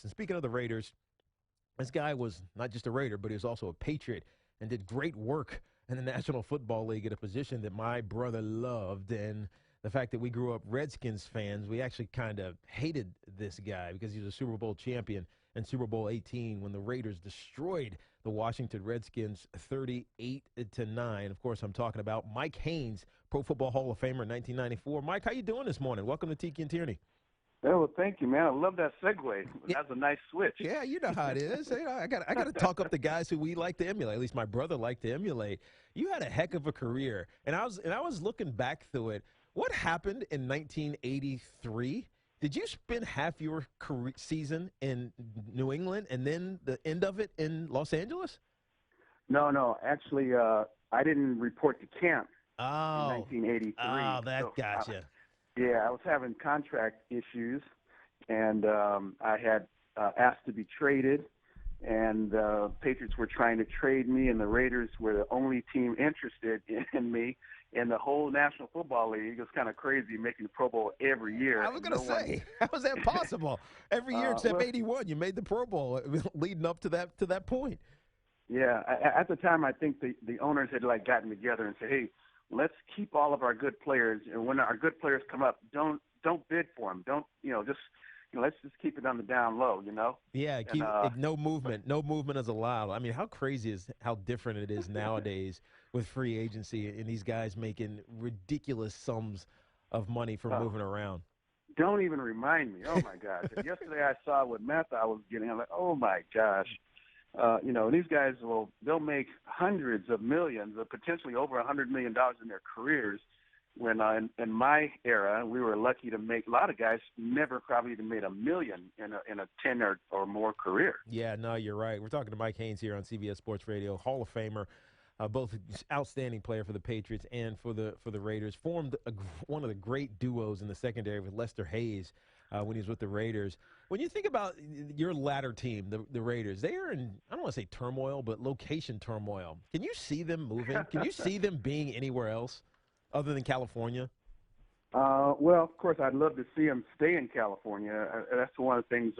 Raiders. And speaking of the Raiders, this guy was not just a Raider, but he was also a Patriot and did great work in the National Football League at a position that my brother loved. And the fact that we grew up Redskins fans, we actually kind of hated this guy because he was a Super Bowl champion in Super Bowl 18 when the Raiders destroyed the Washington Redskins 38-9. Of course, I'm talking about Mike Haynes, Pro Football Hall of Famer in 1994. Mike, how you doing this morning? Welcome to Tiki and Tierney. Yeah, well, thank you, man. I love that segue. That's a nice switch. Yeah, you know how it is. You know, I got to talk up the guys who we like to emulate. At least my brother liked to emulate. You had a heck of a career, and I was looking back through it. What happened in 1983? Did you spend half your career season in New England and then the end of it in Los Angeles? No. Actually, I didn't report to camp in Oh, 1983. oh, that So, gotcha. yeah, I was having contract issues, and I had asked to be traded, and Patriots were trying to trade me, and the Raiders were the only team interested in me in the whole National Football League. It was kind of crazy making the Pro Bowl every year. I was going to say, how was that possible? Every year except 81, you made the Pro Bowl leading up to that point. Yeah, at the time, I think the owners had gotten together and said, "Hey, let's keep all of our good players, and when our good players come up, don't bid for them. Don't let's just keep it on the down low, Yeah, no movement is allowed. I mean, how crazy is how different it is nowadays with free agency and these guys making ridiculous sums of money for moving around. Don't even remind me. Oh my gosh! Yesterday I saw what meth I was getting. I'm like, oh my gosh. These guys they'll make hundreds of millions, potentially over $100 million in their careers. When in my era, we were lucky to make a lot of guys never probably even made $1 million in a 10 or more career. Yeah, no, you're right. We're talking to Mike Haynes here on CBS Sports Radio, Hall of Famer, both outstanding player for the Patriots and for the Raiders. Formed one of the great duos in the secondary with Lester Hayes when he was with the Raiders. When you think about your latter team, the Raiders, they are in, I don't want to say turmoil, but location turmoil. Can you see them moving? Can you see them being anywhere else other than California? Well, of course, I'd love to see them stay in California. That's one of the things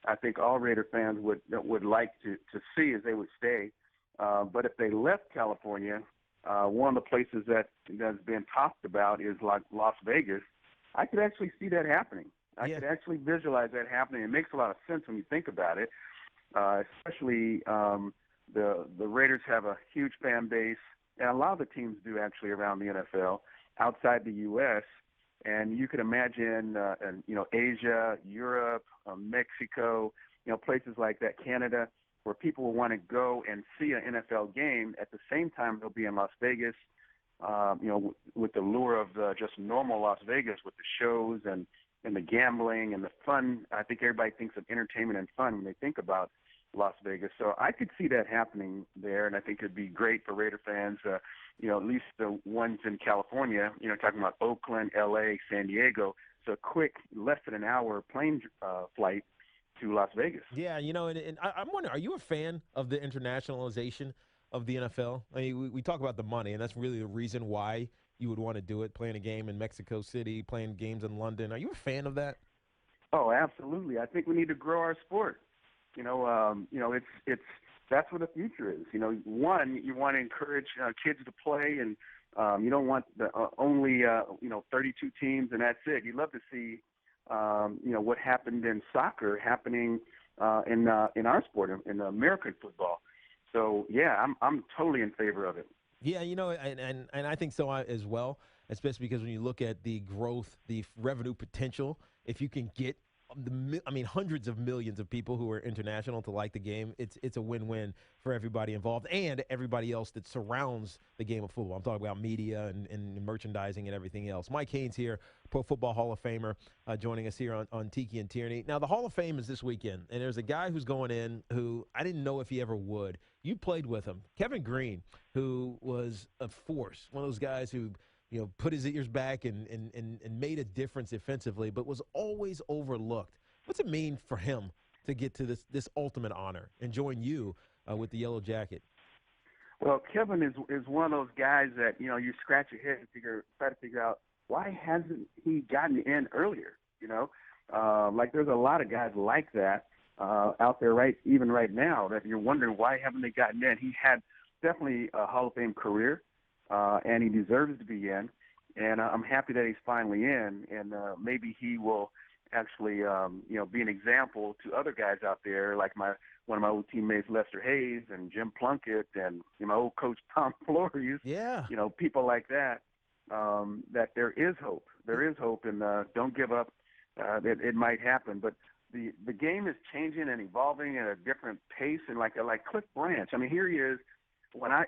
I think all Raider fans would like to see is they would stay. But if they left California, one of the places that's been talked about is like Las Vegas. I could actually see that happening. I could actually visualize that happening. It makes a lot of sense when you think about it, especially the Raiders have a huge fan base, and a lot of the teams do actually around the NFL outside the U.S., and you could imagine, Asia, Europe, Mexico, places like that, Canada, where people will want to go and see an NFL game. At the same time, they'll be in Las Vegas, with the lure of just normal Las Vegas with the shows and the gambling and the fun. I think everybody thinks of entertainment and fun when they think about Las Vegas. So I could see that happening there, and I think it'd be great for Raider fans, at least the ones in California, talking about Oakland, L.A., San Diego. So a quick, less than an hour plane flight to Las Vegas. Yeah, and I'm wondering, are you a fan of the internationalization of the NFL? I mean, we talk about the money, and that's really the reason why you would want to do it, playing a game in Mexico City, playing games in London. Are you a fan of that? Oh, absolutely. I think we need to grow our sport. It's that's where the future is. One, you want to encourage kids to play, and you don't want the only 32 teams and that's it. You'd love to see what happened in soccer happening in our sport, in American football. So yeah, I'm totally in favor of it. Yeah, and I think so as well, especially because when you look at the growth, the revenue potential, if you can get hundreds of millions of people who are international to like the game, it's a win-win for everybody involved and everybody else that surrounds the game of football. I'm talking about media and merchandising and everything else. Mike Haynes here, Pro Football Hall of Famer, joining us here on Tiki and Tierney. Now, the Hall of Fame is this weekend, and there's a guy who's going in who I didn't know if he ever would. You played with him, Kevin Green, who was a force, one of those guys who put his ears back and made a difference defensively, but was always overlooked. What's it mean for him to get to this ultimate honor and join you with the Yellow Jacket? Well, Kevin is one of those guys that you scratch your head and try to figure out why hasn't he gotten in earlier. Like there's a lot of guys like that, out there even right now that you're wondering why haven't they gotten in. He had definitely a Hall of Fame career, and he deserves to be in. And I'm happy that he's finally in, and maybe he will actually, be an example to other guys out there, like one of my old teammates, Lester Hayes and Jim Plunkett, and my old coach Tom Flores. Yeah. People like that. That there is hope. There is hope, and don't give up. It might happen, but the game is changing and evolving at a different pace. And like Cliff Branch, I mean, here he is.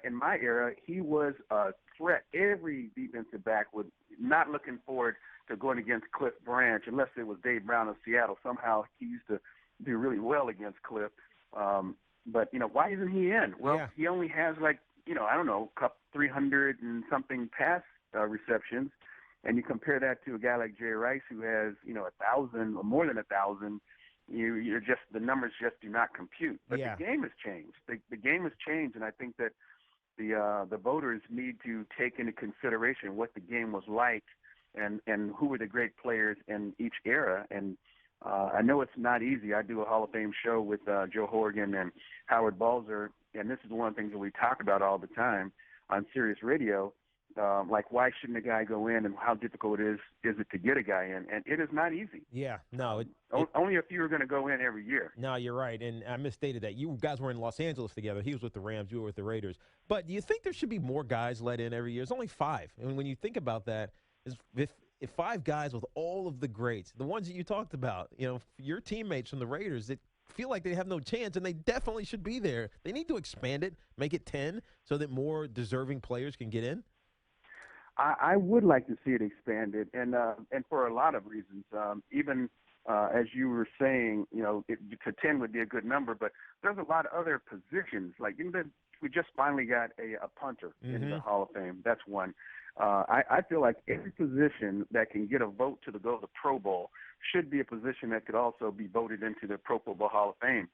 In my era, he was a threat. Every defensive back was not looking forward to going against Cliff Branch unless it was Dave Brown of Seattle. Somehow he used to do really well against Cliff. But why isn't he in? Well, He only has 300 and something pass receptions, and you compare that to a guy like Jerry Rice who has 1,000 or more than 1,000. You're just, the numbers just do not compute. But the game has changed. The game has changed, and I think that the voters need to take into consideration what the game was like and who were the great players in each era. And I know it's not easy. I do a Hall of Fame show with Joe Horgan and Howard Balzer, and this is one of the things that we talk about all the time on Sirius Radio. Like, why shouldn't a guy go in, and how difficult is it to get a guy in? And it is not easy. Yeah, no. Only a few are going to go in every year. No, you're right, and I misstated that. You guys were in Los Angeles together. He was with the Rams. You were with the Raiders. But do you think there should be more guys let in every year? It's only 5. And when you think about that, if 5 guys with all of the greats, the ones that you talked about, your teammates from the Raiders that feel like they have no chance, and they definitely should be there. They need to expand it, make it 10, so that more deserving players can get in. I would like to see it expanded, and for a lot of reasons. Even as you were saying, to 10 would be a good number, but there's a lot of other positions. Like we just finally got a punter in the Hall of Fame. That's one. I feel like every position that can get a vote to go to the Pro Bowl should be a position that could also be voted into the Pro Football Hall of Fame.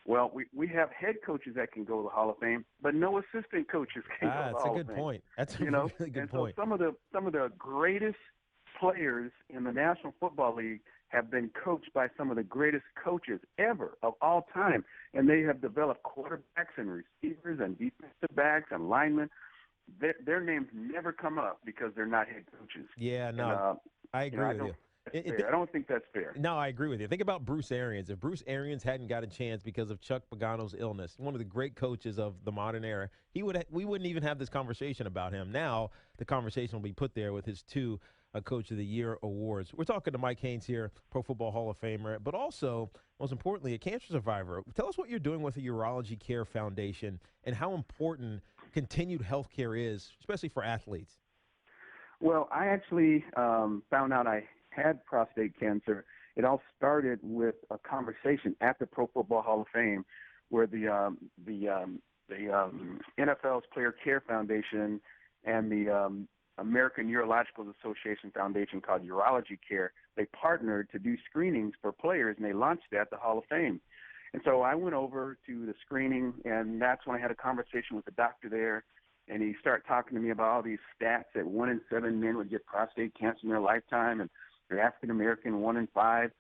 Well, we have head coaches that can go to the Hall of Fame, but no assistant coaches can go to the Hall of Fame. That's a good point. That's a really good point. So some of the greatest players in the National Football League have been coached by some of the greatest coaches ever of all time, and they have developed quarterbacks and receivers and defensive backs and linemen. Their names never come up because they're not head coaches. Yeah, no, I agree with you. I don't think that's fair. No, I agree with you. Think about Bruce Arians. If Bruce Arians hadn't got a chance because of Chuck Pagano's illness, one of the great coaches of the modern era, we wouldn't even have this conversation about him. Now the conversation will be put there with his 2 Coach of the Year awards. We're talking to Mike Haynes here, Pro Football Hall of Famer, but also, most importantly, a cancer survivor. Tell us what you're doing with the Urology Care Foundation and how important continued health care is, especially for athletes. Well, I actually found out I had prostate cancer. It all started with a conversation at the Pro Football Hall of Fame, where the NFL's Player Care Foundation and the American Urological Association Foundation, called Urology Care, they partnered to do screenings for players, and they launched that at the Hall of Fame. And so I went over to the screening, and that's when I had a conversation with the doctor there, and he started talking to me about all these stats that 1 in 7 men would get prostate cancer in their lifetime, and they're African-American, 1 in 5.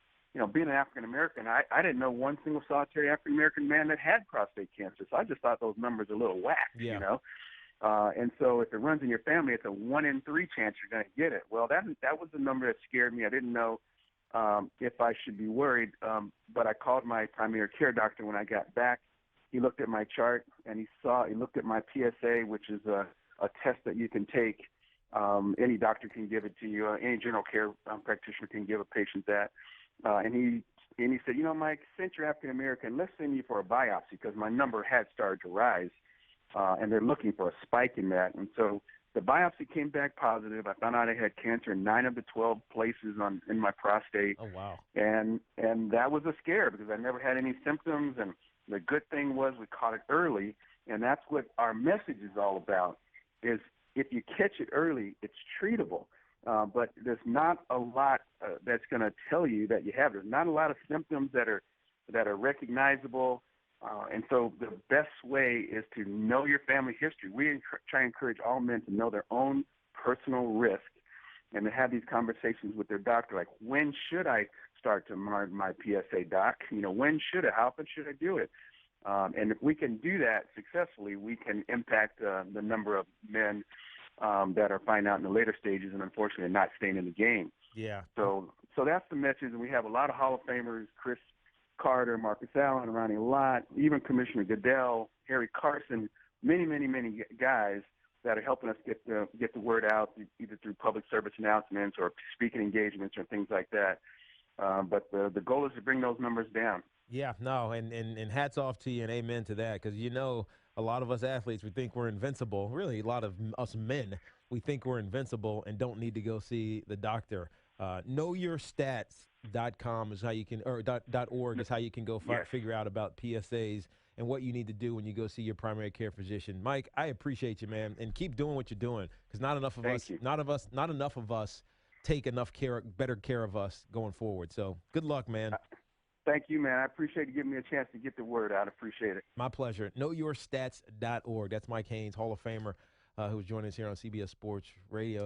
Being an African-American, I didn't know one single solitary African-American man that had prostate cancer. So I just thought those numbers were a little whack, And so if it runs in your family, it's a 1 in 3 chance you're going to get it. Well, that was the number that scared me. I didn't know if I should be worried, but I called my primary care doctor when I got back. He looked at my chart, and he looked at my PSA, which is a test that you can take. Any doctor can give it to you. Any general care practitioner can give a patient that. And he said, Mike, since you're African American, let's send you for a biopsy, because my number had started to rise, and they're looking for a spike in that. And so the biopsy came back positive. I found out I had cancer in 9 of the 12 places in my prostate. Oh, wow. And that was a scare, because I never had any symptoms. And the good thing was we caught it early, and that's what our message is all about, is if you catch it early, it's treatable. But there's not a lot that's going to tell you that you have. There's not a lot of symptoms that are recognizable. And so the best way is to know your family history. We try to encourage all men to know their own personal risk and to have these conversations with their doctor, like, when should I start to my PSA, doc. When should I? How often should I do it? And if we can do that successfully, we can impact the number of men that are finding out in the later stages and unfortunately not staying in the game. Yeah. So that's the message. And we have a lot of Hall of Famers, Chris Carter, Marcus Allen, Ronnie Lott, even Commissioner Goodell, Harry Carson, many, many, many guys that are helping us get the word out either through public service announcements or speaking engagements or things like that. But the goal is to bring those numbers down. Yeah, no, and hats off to you and amen to that, because a lot of us athletes, we think we're invincible. Really, a lot of us men, we think we're invincible and don't need to go see the doctor. Knowyourstats.com is how you can, or .org is how you can go Yes. figure out about PSAs and what you need to do when you go see your primary care physician. Mike, I appreciate you, man, and keep doing what you're doing, because not enough of Thank us, you. not enough of us take better care of us going forward. So good luck, man. Thank you, man. I appreciate you giving me a chance to get the word out. I appreciate it. My pleasure. Knowyourstats.org. That's Mike Haynes, Hall of Famer, who's joining us here on CBS Sports Radio.